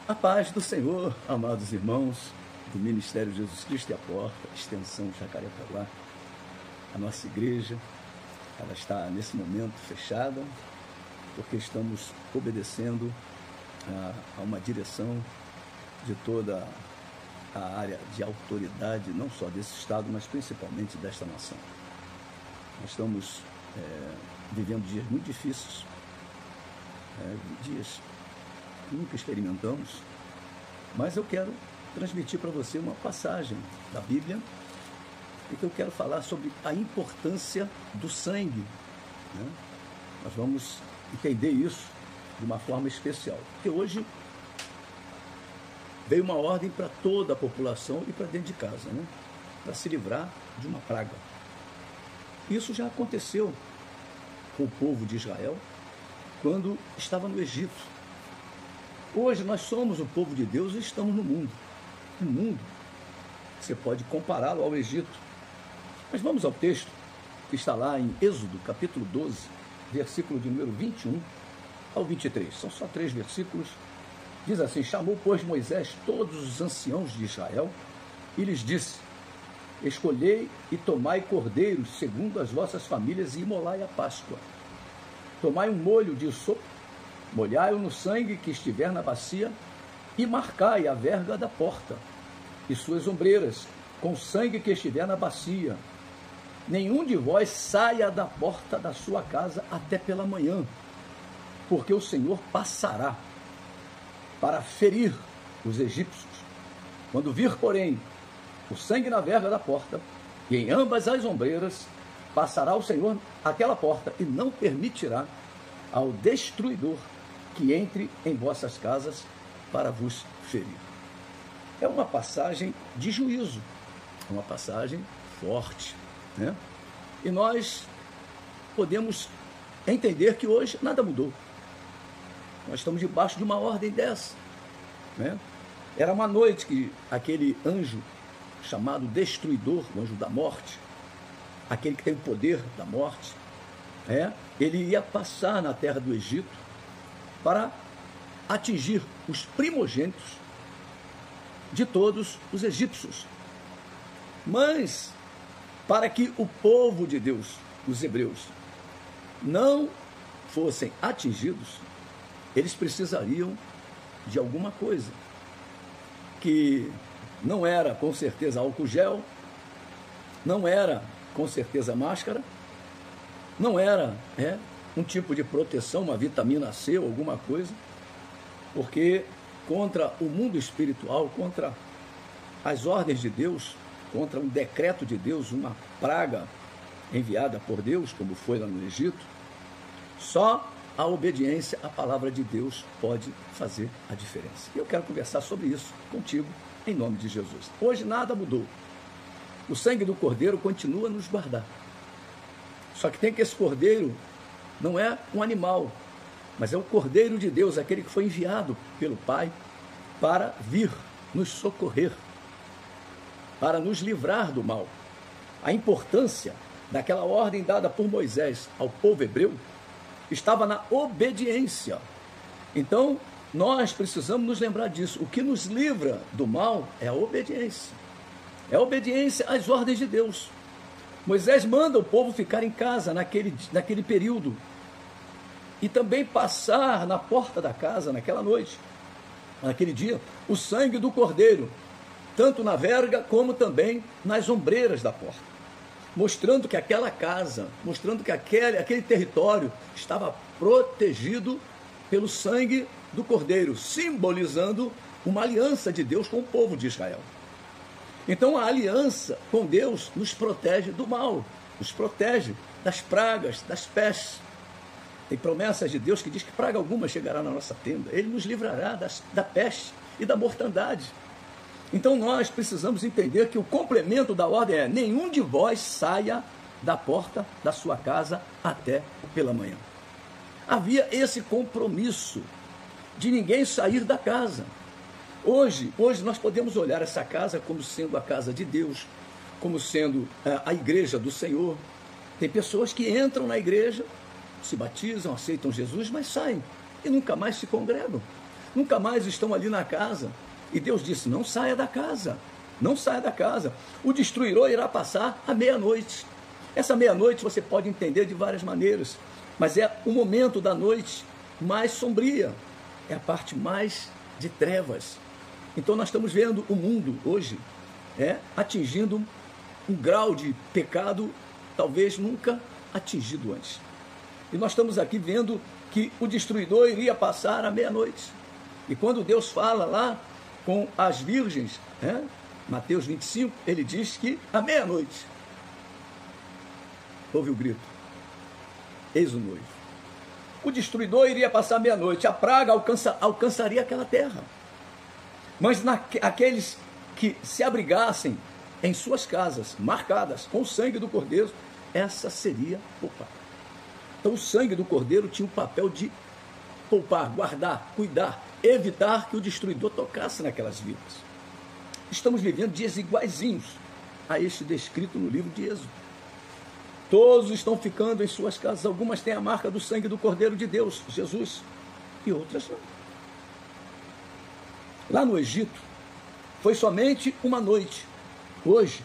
A paz do Senhor, amados irmãos do Ministério Jesus Cristo e a Porta, extensão Jacarepaguá. A nossa igreja, ela está nesse momento fechada, porque estamos obedecendo a uma direção de toda a área de autoridade, não só desse estado, mas principalmente desta nação. Nós estamos vivendo dias muito difíceis, dias que nunca experimentamos, mas eu quero transmitir para você uma passagem da Bíblia e que eu quero falar sobre a importância do sangue, né? Nós vamos entender isso de uma forma especial, porque hoje veio uma ordem para toda a população e para dentro de casa, né? Para se livrar de uma praga. Isso já aconteceu com o povo de Israel quando estava no Egito. Hoje nós somos o povo de Deus e estamos no mundo. O mundo, você pode compará-lo ao Egito. Mas vamos ao texto que está lá em Êxodo, capítulo 12, versículo de número 21 ao 23. São só 3 versículos. Diz assim: chamou, pois, Moisés todos os anciãos de Israel e lhes disse: escolhei e tomai cordeiros segundo as vossas famílias e imolai a Páscoa. Tomai um molho de sopo, molhai-o no sangue que estiver na bacia e marcai a verga da porta e suas ombreiras com o sangue que estiver na bacia. Nenhum de vós saia da porta da sua casa até pela manhã, porque o Senhor passará para ferir os egípcios. Quando vir, porém, o sangue na verga da porta e em ambas as ombreiras, passará o Senhor aquela porta e não permitirá ao destruidor que entre em vossas casas para vos ferir. É uma passagem de juízo, uma passagem forte, né? E nós podemos entender que hoje nada mudou. Nós estamos debaixo de uma ordem dessa, né? Era uma noite que aquele anjo chamado Destruidor, o anjo da morte, aquele que tem o poder da morte, ele ia passar na terra do Egito para atingir os primogênitos de todos os egípcios. Mas, para que o povo de Deus, os hebreus, não fossem atingidos, eles precisariam de alguma coisa, que não era com certeza álcool gel, não era com certeza máscara, não era um tipo de proteção, uma vitamina C ou alguma coisa, porque contra o mundo espiritual, contra as ordens de Deus, contra um decreto de Deus, uma praga enviada por Deus, como foi lá no Egito, só a obediência à palavra de Deus pode fazer a diferença. E eu quero conversar sobre isso contigo, em nome de Jesus. Hoje nada mudou. O sangue do Cordeiro continua a nos guardar. Só que tem que esse Cordeiro não é um animal, mas é o Cordeiro de Deus, aquele que foi enviado pelo Pai para vir nos socorrer, para nos livrar do mal. A importância daquela ordem dada por Moisés ao povo hebreu estava na obediência. Então, nós precisamos nos lembrar disso. O que nos livra do mal é a obediência. É a obediência às ordens de Deus. Moisés manda o povo ficar em casa naquele período e também passar na porta da casa naquela noite, naquele dia, o sangue do Cordeiro, tanto na verga como também nas ombreiras da porta, mostrando que aquela casa, mostrando que aquele território estava protegido pelo sangue do Cordeiro, simbolizando uma aliança de Deus com o povo de Israel. Então a aliança com Deus nos protege do mal, nos protege das pragas, das pestes. Tem promessas de Deus que diz que praga alguma chegará na nossa tenda. Ele nos livrará da peste e da mortandade. Então nós precisamos entender que o complemento da ordem é: nenhum de vós saia da porta da sua casa até pela manhã. Havia esse compromisso de ninguém sair da casa. Hoje nós podemos olhar essa casa como sendo a casa de Deus, como sendo a igreja do Senhor. Tem pessoas que entram na igreja, se batizam, aceitam Jesus, mas saem e nunca mais se congregam. nunca mais estão ali na casa. E Deus disse: não saia da casa, não saia da casa. O destruidor irá passar à meia-noite. Essa meia-noite você pode entender de várias maneiras, mas é o momento da noite mais sombria, é a parte mais de trevas. Então nós estamos vendo o mundo hoje atingindo um grau de pecado talvez nunca atingido antes. E nós estamos aqui vendo que o destruidor iria passar à meia-noite. E quando Deus fala lá com as virgens, Mateus 25, ele diz que à meia-noite, houve o grito: eis o noivo. O destruidor iria passar à meia-noite, a praga alcançaria aquela terra. Mas aqueles que se abrigassem em suas casas, marcadas com o sangue do Cordeiro, essa seria poupada. Então o sangue do Cordeiro tinha o papel de poupar, guardar, cuidar, evitar que o destruidor tocasse naquelas vidas. Estamos vivendo dias iguaizinhos a este descrito no livro de Êxodo. Todos estão ficando em suas casas, algumas têm a marca do sangue do Cordeiro de Deus, Jesus, e outras não. Lá no Egito, foi somente uma noite. Hoje,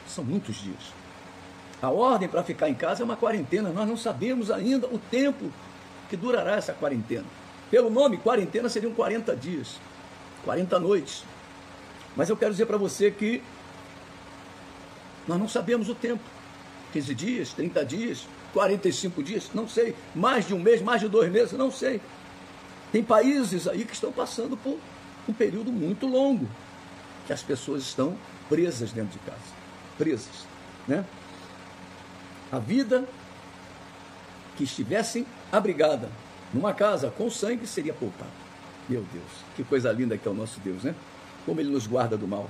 são muitos dias. A ordem para ficar em casa é uma quarentena. Nós não sabemos ainda o tempo que durará essa quarentena. Pelo nome, quarentena seriam 40 dias, 40 noites. Mas eu quero dizer para você que nós não sabemos o tempo. 15 dias, 30 dias, 45 dias, não sei. Mais de um mês, mais de 2 meses, não sei. Tem países aí que estão passando por um período muito longo, que as pessoas estão presas dentro de casa. Presas, né? A vida que estivessem abrigada numa casa com sangue seria poupada. Meu Deus, que coisa linda que é o nosso Deus, né? Como Ele nos guarda do mal.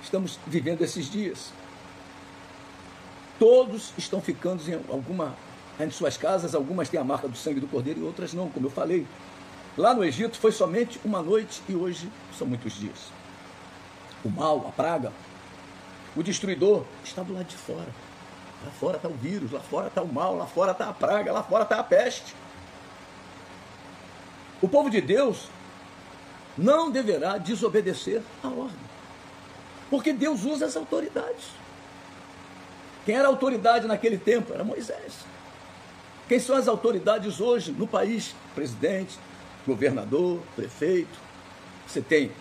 Estamos vivendo esses dias. Todos estão ficando em suas casas, algumas têm a marca do sangue do Cordeiro e outras não, como eu falei. Lá no Egito foi somente uma noite e hoje são muitos dias. O mal, a praga, o destruidor está do lado de fora. Lá fora está o vírus, lá fora está o mal, lá fora está a praga, lá fora está a peste. O povo de Deus não deverá desobedecer à ordem, porque Deus usa as autoridades. Quem era autoridade naquele tempo era Moisés. Quem são as autoridades hoje no país? Presidente, governador, prefeito. Você tem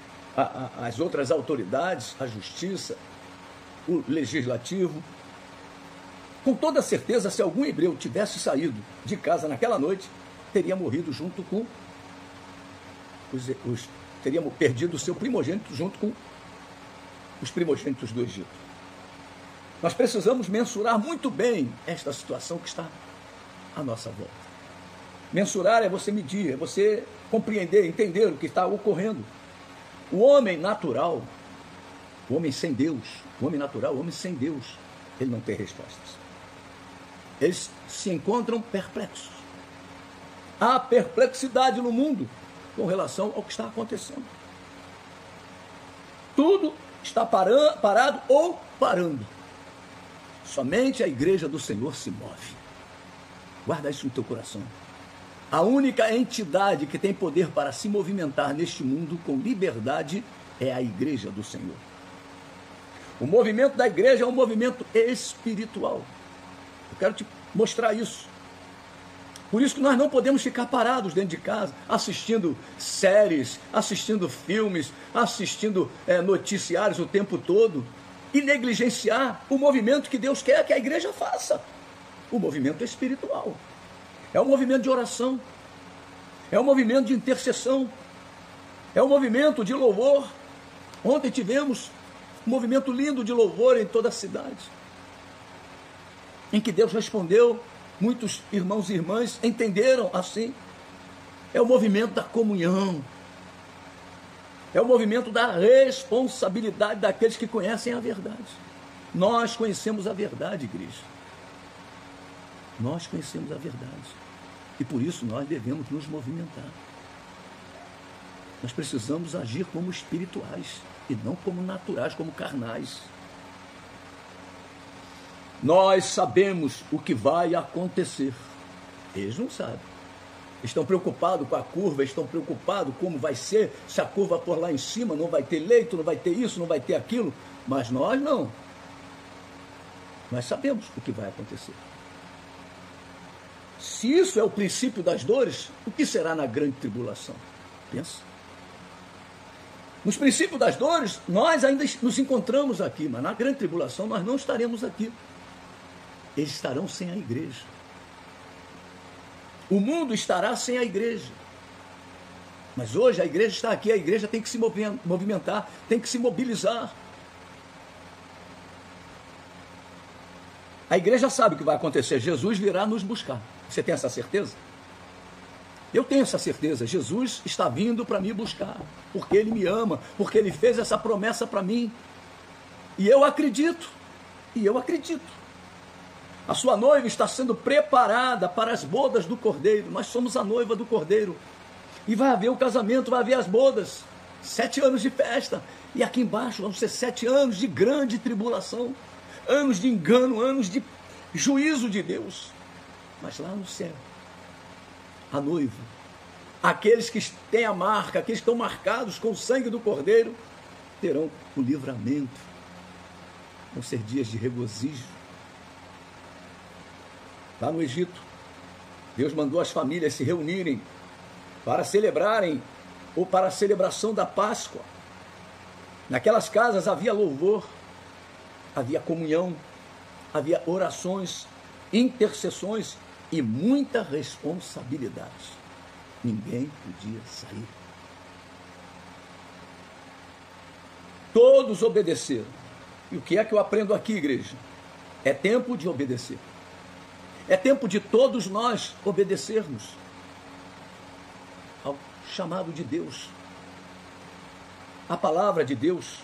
as outras autoridades, a justiça, o legislativo. Com toda certeza, se algum hebreu tivesse saído de casa naquela noite, teria morrido junto com teria perdido o seu primogênito junto com os primogênitos do Egito. Nós precisamos mensurar muito bem esta situação que está à nossa volta. Mensurar é você medir, é você compreender, entender o que está ocorrendo. O homem natural, o homem sem Deus, o homem natural, o homem sem Deus, ele não tem respostas. Eles se encontram perplexos. Há perplexidade no mundo com relação ao que está acontecendo. Tudo está parado ou parando. Somente a igreja do Senhor se move. Guarda isso no teu coração. A única entidade que tem poder para se movimentar neste mundo com liberdade é a igreja do Senhor. O movimento da igreja é um movimento espiritual. Eu quero te mostrar isso. Por isso que nós não podemos ficar parados dentro de casa, assistindo séries, assistindo filmes, assistindo noticiários o tempo todo, e negligenciar o movimento que Deus quer que a igreja faça. O movimento espiritual. É um movimento de oração. É um movimento de intercessão. É um movimento de louvor. Ontem tivemos um movimento lindo de louvor em toda a cidade, em que Deus respondeu. Muitos irmãos e irmãs entenderam assim. É o movimento da comunhão. É o movimento da responsabilidade daqueles que conhecem a verdade. Nós conhecemos a verdade, igreja. Nós conhecemos a verdade. E por isso nós devemos nos movimentar. Nós precisamos agir como espirituais e não como naturais, como carnais. Nós sabemos o que vai acontecer. Eles não sabem. Estão preocupados com a curva, estão preocupados como vai ser, se a curva for lá em cima, não vai ter leito, não vai ter isso, não vai ter aquilo. Mas nós não. Nós sabemos o que vai acontecer. Se isso é o princípio das dores, o que será na grande tribulação? Pensa. Nos princípios das dores, nós ainda nos encontramos aqui, mas na grande tribulação nós não estaremos aqui. Eles estarão sem a igreja. O mundo estará sem a igreja. Mas hoje a igreja está aqui, a igreja tem que se movimentar, tem que se mobilizar. A igreja sabe o que vai acontecer, Jesus virá nos buscar. Você tem essa certeza? Eu tenho essa certeza, Jesus está vindo para me buscar, porque Ele me ama, porque Ele fez essa promessa para mim. E eu acredito, A sua noiva está sendo preparada para as bodas do Cordeiro. Nós somos a noiva do Cordeiro. E vai haver o casamento, vai haver as bodas. 7 anos de festa. E aqui embaixo vão ser 7 anos de grande tribulação. Anos de engano, anos de juízo de Deus. Mas lá no céu, a noiva, aqueles que têm a marca, aqueles que estão marcados com o sangue do Cordeiro, terão o livramento. Vão ser dias de regozijo. Lá no Egito, Deus mandou as famílias se reunirem para celebrarem, ou para a celebração da Páscoa. Naquelas casas havia louvor, havia comunhão, havia orações, intercessões e muita responsabilidade. Ninguém podia sair. Todos obedeceram. E o que é que eu aprendo aqui, igreja? É tempo de obedecer. É tempo de todos nós obedecermos ao chamado de Deus, à palavra de Deus.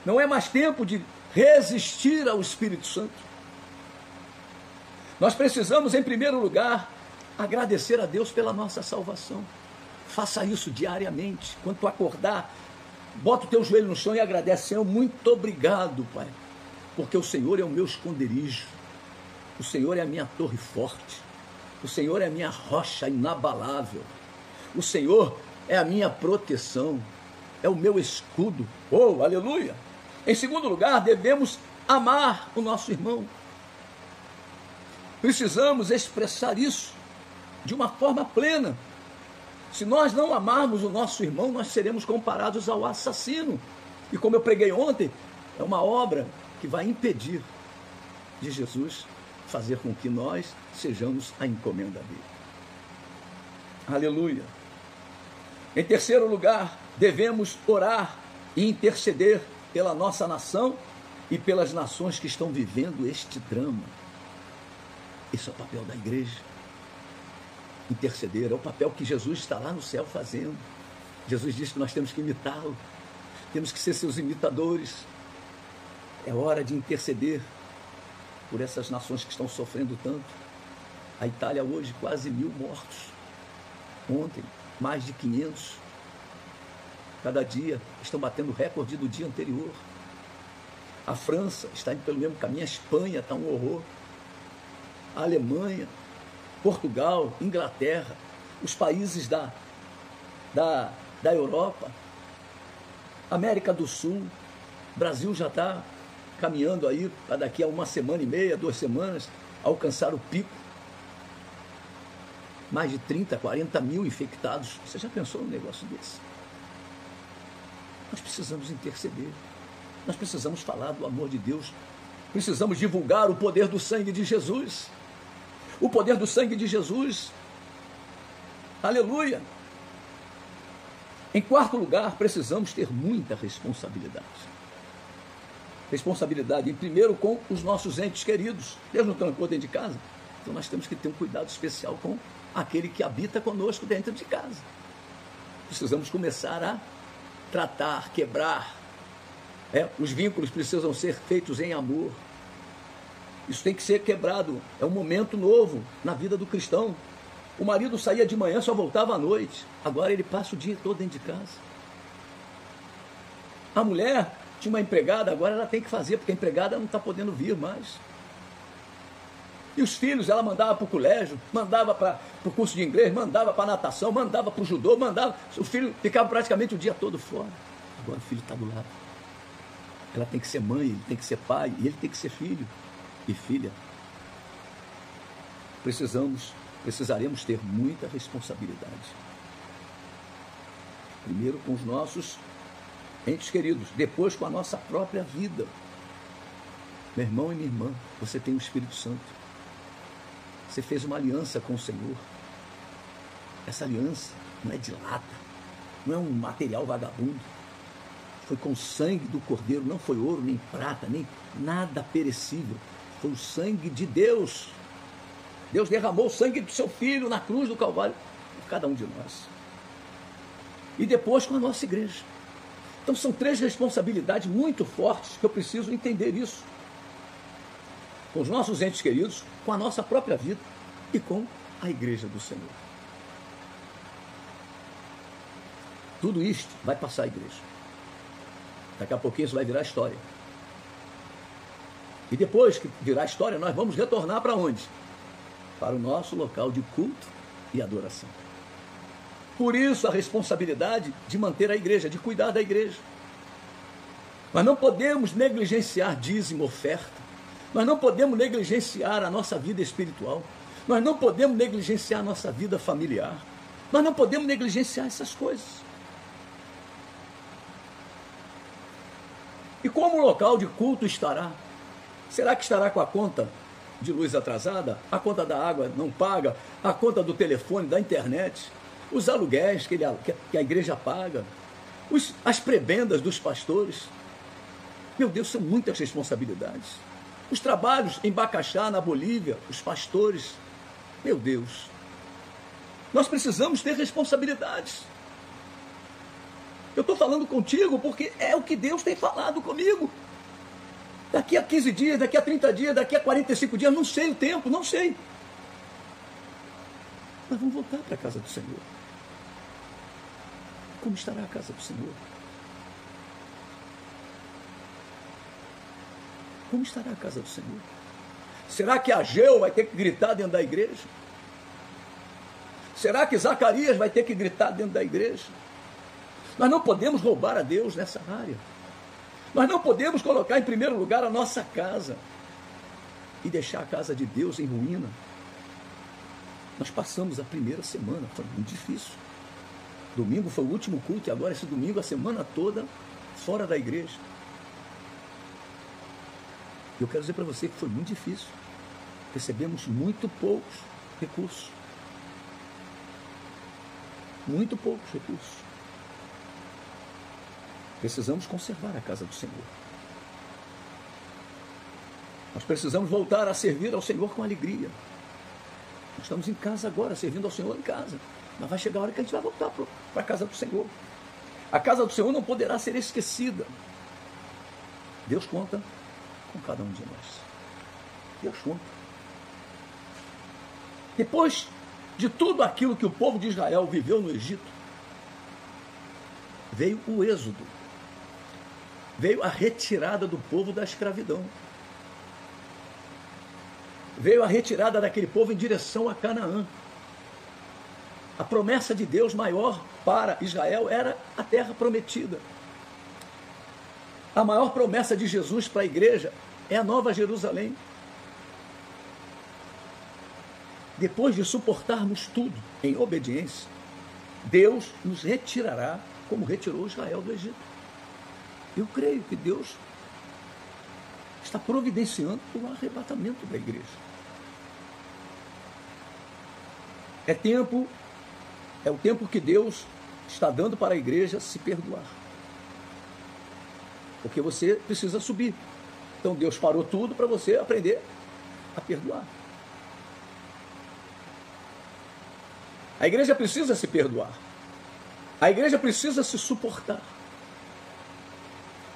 Não é mais tempo de resistir ao Espírito Santo. Nós precisamos, em primeiro lugar, agradecer a Deus pela nossa salvação. Faça isso diariamente. Quando tu acordar, bota o teu joelho no chão e agradece. Senhor, muito obrigado, Pai, porque o Senhor é o meu esconderijo. O Senhor é a minha torre forte. O Senhor é a minha rocha inabalável. O Senhor é a minha proteção. É o meu escudo. Oh, aleluia! Em segundo lugar, devemos amar o nosso irmão. Precisamos expressar isso de uma forma plena. Se nós não amarmos o nosso irmão, nós seremos comparados ao assassino. E como eu preguei ontem, é uma obra que vai impedir de Jesus fazer com que nós sejamos a encomenda dele. Aleluia. Em terceiro lugar, devemos orar e interceder pela nossa nação e pelas nações que estão vivendo este drama. Esse é o papel da igreja. Interceder é o papel que Jesus está lá no céu fazendo. Jesus disse que nós temos que imitá-lo, temos que ser seus imitadores. É hora de interceder por essas nações que estão sofrendo tanto. A Itália hoje, quase 1.000 mortos. Ontem, mais de 500. Cada dia estão batendo o recorde do dia anterior. A França está indo pelo mesmo caminho. A Espanha está um horror. A Alemanha, Portugal, Inglaterra, os países da Europa, América do Sul. Brasil já está caminhando aí para daqui a 1 semana e meia, 2 semanas, alcançar o pico. Mais de 30, 40 mil infectados. Você já pensou num negócio desse? Nós precisamos interceder. Nós precisamos falar do amor de Deus. Precisamos divulgar o poder do sangue de Jesus. O poder do sangue de Jesus. Aleluia. Em quarto lugar, precisamos ter muita responsabilidade. Responsabilidade, em primeiro, com os nossos entes queridos. Deus não trancou dentro de casa. Então nós temos que ter um cuidado especial com aquele que habita conosco dentro de casa. Precisamos começar a tratar, quebrar. Os vínculos precisam ser feitos em amor. Isso tem que ser quebrado. É um momento novo na vida do cristão. O marido saía de manhã, só voltava à noite. Agora ele passa o dia todo dentro de casa. A mulher tinha uma empregada, agora ela tem que fazer, porque a empregada não está podendo vir mais. E os filhos ela mandava para o colégio, mandava para o curso de inglês, mandava para a natação, mandava para o judô, mandava. O filho ficava praticamente o dia todo fora. Agora o filho está do lado. Ela tem que ser mãe, ele tem que ser pai, e ele tem que ser filho e filha. Precisaremos ter muita responsabilidade. Primeiro com os nossos entes queridos, depois com a nossa própria vida. Meu irmão e minha irmã, você tem o Espírito Santo. Você fez uma aliança com o Senhor. Essa aliança não é de lata, não é um material vagabundo. Foi com o sangue do Cordeiro, não foi ouro, nem prata, nem nada perecível. Foi o sangue de Deus. Deus derramou o sangue do seu Filho na cruz do Calvário por cada um de nós. E depois com a nossa igreja. Então são 3 responsabilidades muito fortes que eu preciso entender isso. Com os nossos entes queridos, com a nossa própria vida e com a igreja do Senhor. Tudo isto vai passar a igreja. Daqui a pouquinho isso vai virar história. E depois que virar história, nós vamos retornar para onde? Para o nosso local de culto e adoração. Por isso a responsabilidade de manter a igreja, de cuidar da igreja. Nós não podemos negligenciar dízimo, oferta. Nós não podemos negligenciar a nossa vida espiritual. Nós não podemos negligenciar a nossa vida familiar. Nós não podemos negligenciar essas coisas. E como o local de culto estará? Será que estará com a conta de luz atrasada? A conta da água não paga? A conta do telefone, da internet? Os aluguéis que a igreja paga? As prebendas dos pastores? Meu Deus, são muitas responsabilidades. Os trabalhos em Bacaxá, na Bolívia, os pastores. Meu Deus. Nós precisamos ter responsabilidades. Eu estou falando contigo porque é o que Deus tem falado comigo. Daqui a 15 dias, daqui a 30 dias, daqui a 45 dias, não sei o tempo, não sei. Nós vamos voltar para a casa do Senhor. Como estará a casa do Senhor? Como estará a casa do Senhor? Será que Ageu vai ter que gritar dentro da igreja? Será que Zacarias vai ter que gritar dentro da igreja? Nós não podemos roubar a Deus nessa área. Nós não podemos colocar em primeiro lugar a nossa casa e deixar a casa de Deus em ruína. Nós passamos a primeira semana, foi muito difícil. Domingo foi o último culto e agora esse domingo a semana toda fora da igreja. Eu quero dizer para você que foi muito difícil. Recebemos muito poucos recursos. Muito poucos recursos. Precisamos conservar a casa do Senhor. Nós precisamos voltar a servir ao Senhor com alegria. Nós estamos em casa agora, servindo ao Senhor em casa. Mas vai chegar a hora que a gente vai voltar para a casa do Senhor. A casa do Senhor não poderá ser esquecida. Deus conta com cada um de nós. Deus conta. Depois de tudo aquilo que o povo de Israel viveu no Egito, veio o êxodo. Veio a retirada do povo da escravidão. Veio a retirada daquele povo em direção a Canaã. A promessa de Deus maior para Israel era a terra prometida. A maior promessa de Jesus para a igreja é a Nova Jerusalém. Depois de suportarmos tudo em obediência, Deus nos retirará como retirou Israel do Egito. Eu creio que Deus está providenciando o arrebatamento da igreja. É o tempo que Deus está dando para a igreja se perdoar. Porque você precisa subir. Então Deus parou tudo para você aprender a perdoar. A igreja precisa se perdoar. A igreja precisa se suportar.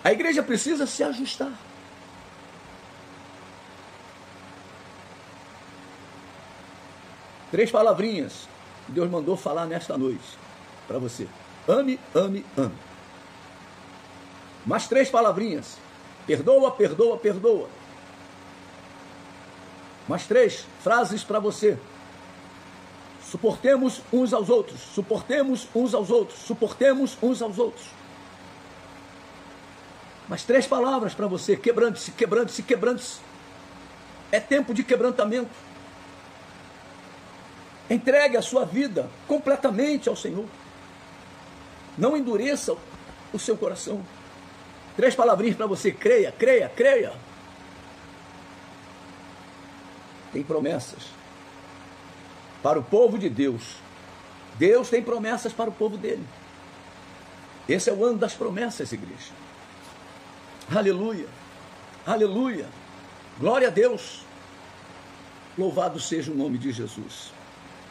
A igreja precisa se ajustar. Três palavrinhas que Deus mandou falar nesta noite para você. Ame, ame, ame. Mais três palavrinhas. Perdoa, perdoa, perdoa. Mais 3 frases para você. Suportemos uns aos outros, suportemos uns aos outros, suportemos uns aos outros. Mais 3 palavras para você. Quebrante-se, quebrante-se, quebrante-se. É tempo de quebrantamento. Entregue a sua vida completamente ao Senhor. Não endureça o seu coração. 3 palavrinhas para você. Creia, creia, creia. Tem promessas para o povo de Deus. Deus tem promessas para o povo dele. Esse é o ano das promessas, igreja. Aleluia, aleluia. Glória a Deus. Louvado seja o nome de Jesus.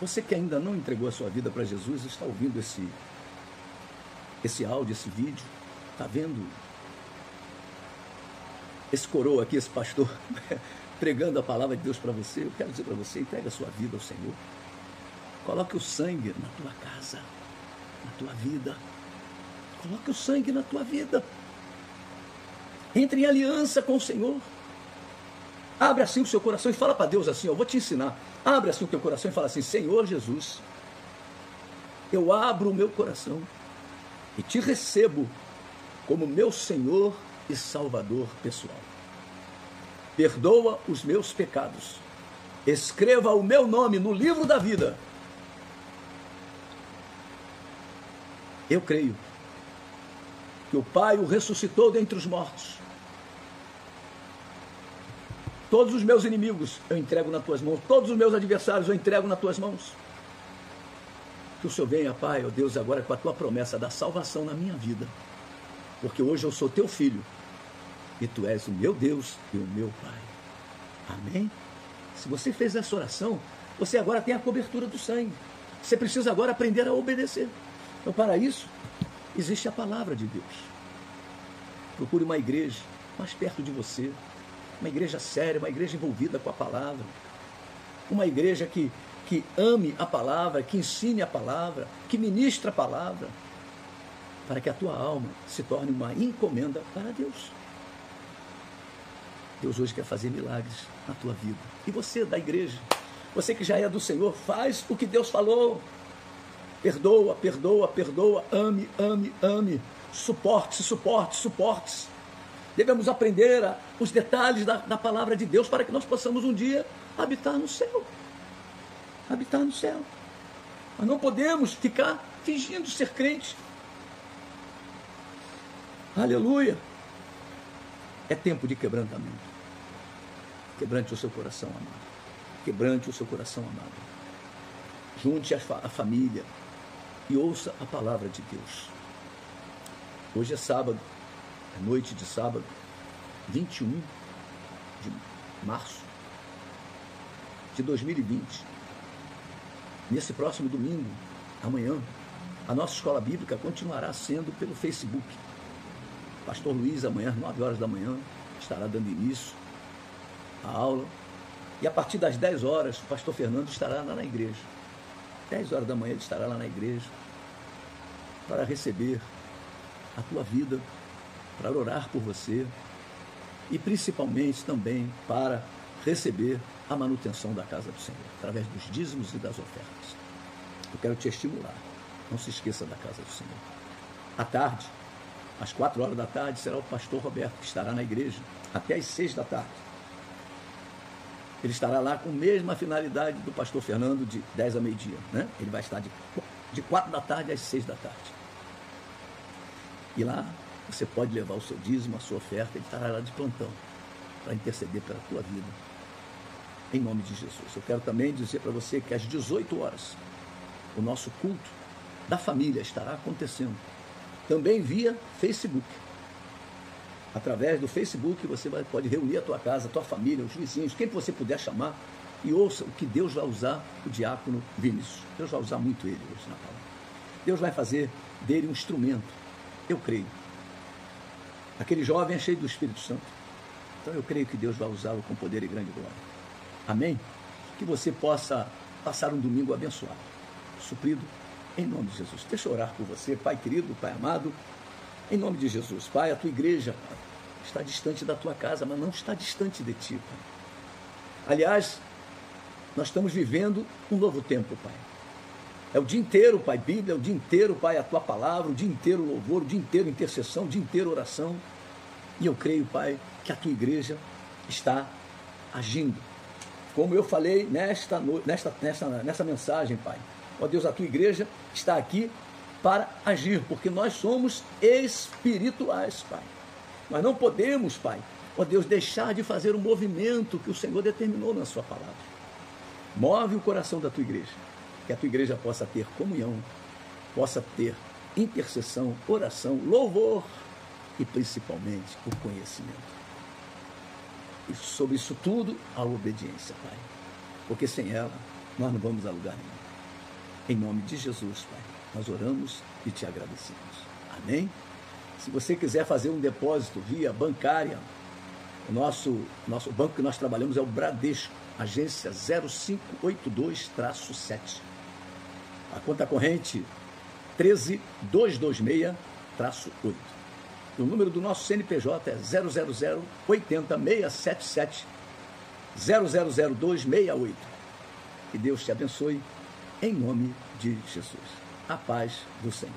Você que ainda não entregou a sua vida para Jesus, está ouvindo esse áudio, esse vídeo, está vendo esse coroa aqui, esse pastor, pregando a palavra de Deus para você. Eu quero dizer para você, entregue a sua vida ao Senhor. Coloque o sangue na tua casa, na tua vida. Coloque o sangue na tua vida. Entre em aliança com o Senhor. Abre assim o seu coração e fala para Deus assim, eu vou te ensinar. Abre assim o teu coração e fala assim, Senhor Jesus, eu abro o meu coração e te recebo como meu Senhor e Salvador pessoal. Perdoa os meus pecados. Escreva o meu nome no livro da vida. Eu creio que o Pai o ressuscitou dentre os mortos. Todos os meus inimigos eu entrego nas tuas mãos. Todos os meus adversários eu entrego nas tuas mãos. Que o Senhor venha, Pai, ó Deus, agora com a tua promessa da salvação na minha vida. Porque hoje eu sou teu filho. E tu és o meu Deus e o meu Pai. Amém? Se você fez essa oração, você agora tem a cobertura do sangue. Você precisa agora aprender a obedecer. Então, para isso, existe a palavra de Deus. Procure uma igreja mais perto de você. Uma igreja séria, uma igreja envolvida com a palavra. Uma igreja que ame a palavra, que ensine a palavra, que ministre a palavra. Para que a tua alma se torne uma encomenda para Deus. Deus hoje quer fazer milagres na tua vida. E você da igreja, você que já é do Senhor, faz o que Deus falou. Perdoa, perdoa, perdoa, ame, ame, ame. Suporte-se, suporte, suporte-se. Devemos aprender os detalhes da palavra de Deus para que nós possamos um dia habitar no céu. Habitar no céu. Mas não podemos ficar fingindo ser crente. Aleluia. É tempo de quebrantamento. Quebrante o seu coração, amado. Quebrante o seu coração, amado. Junte a família e ouça a palavra de Deus. Hoje é sábado, é noite de sábado, 21 de março de 2020. Nesse próximo domingo, amanhã, a nossa escola bíblica continuará sendo pelo Facebook. Pastor Luiz, amanhã, às 9 horas da manhã, estará dando início à aula. E a partir das 10 horas, o pastor Fernando estará lá na igreja. 10 horas da manhã ele estará lá na igreja para receber a tua vida, para orar por você e principalmente também para receber a manutenção da casa do Senhor, através dos dízimos e das ofertas. Eu quero te estimular. Não se esqueça da casa do Senhor. À tarde, às 4 horas da tarde, será o pastor Roberto, que estará na igreja até às 6 da tarde. Ele estará lá com a mesma finalidade do pastor Fernando, de 10 a meio-dia, né? Ele vai estar de 4 da tarde às 6 da tarde. E lá você pode levar o seu dízimo, a sua oferta, ele estará lá de plantão para interceder pela tua vida. Em nome de Jesus. Eu quero também dizer para você que às 18 horas o nosso culto da família estará acontecendo. Também via Facebook. Através do Facebook você pode reunir a tua casa, a tua família, os vizinhos, quem você puder chamar, e ouça o que Deus vai usar o diácono Vinícius. Deus vai usar muito ele hoje na palavra. Deus vai fazer dele um instrumento. Eu creio. Aquele jovem é cheio do Espírito Santo. Então eu creio que Deus vai usá-lo com poder e grande glória. Amém? Que você possa passar um domingo abençoado, suprido, em nome de Jesus. Deixa eu orar por você, Pai querido, Pai amado, em nome de Jesus. Pai, a tua igreja, Pai, está distante da tua casa, mas não está distante de ti, Pai. Aliás, nós estamos vivendo um novo tempo, Pai. É o dia inteiro, Pai, Bíblia, é o dia inteiro, Pai, a Tua palavra, o dia inteiro louvor, o dia inteiro intercessão, o dia inteiro oração. E eu creio, Pai, que a Tua igreja está agindo. Como eu falei nessa mensagem, Pai. Ó Deus, a Tua igreja está aqui para agir, porque nós somos espirituais, Pai. Nós não podemos, Pai, ó Deus, deixar de fazer o movimento que o Senhor determinou na Sua palavra. Move o coração da Tua igreja, que a Tua igreja possa ter comunhão, possa ter intercessão, oração, louvor e principalmente o conhecimento. E sobre isso tudo, a obediência, Pai. Porque sem ela, nós não vamos a lugar nenhum. Em nome de Jesus, Pai, nós oramos e te agradecemos. Amém? Se você quiser fazer um depósito via bancária, o nosso banco que nós trabalhamos é o Bradesco, agência 0582-7. A conta corrente 13226-8. O número do nosso CNPJ é 000-677-000268. Que Deus te abençoe, em nome de Jesus. A paz do Senhor.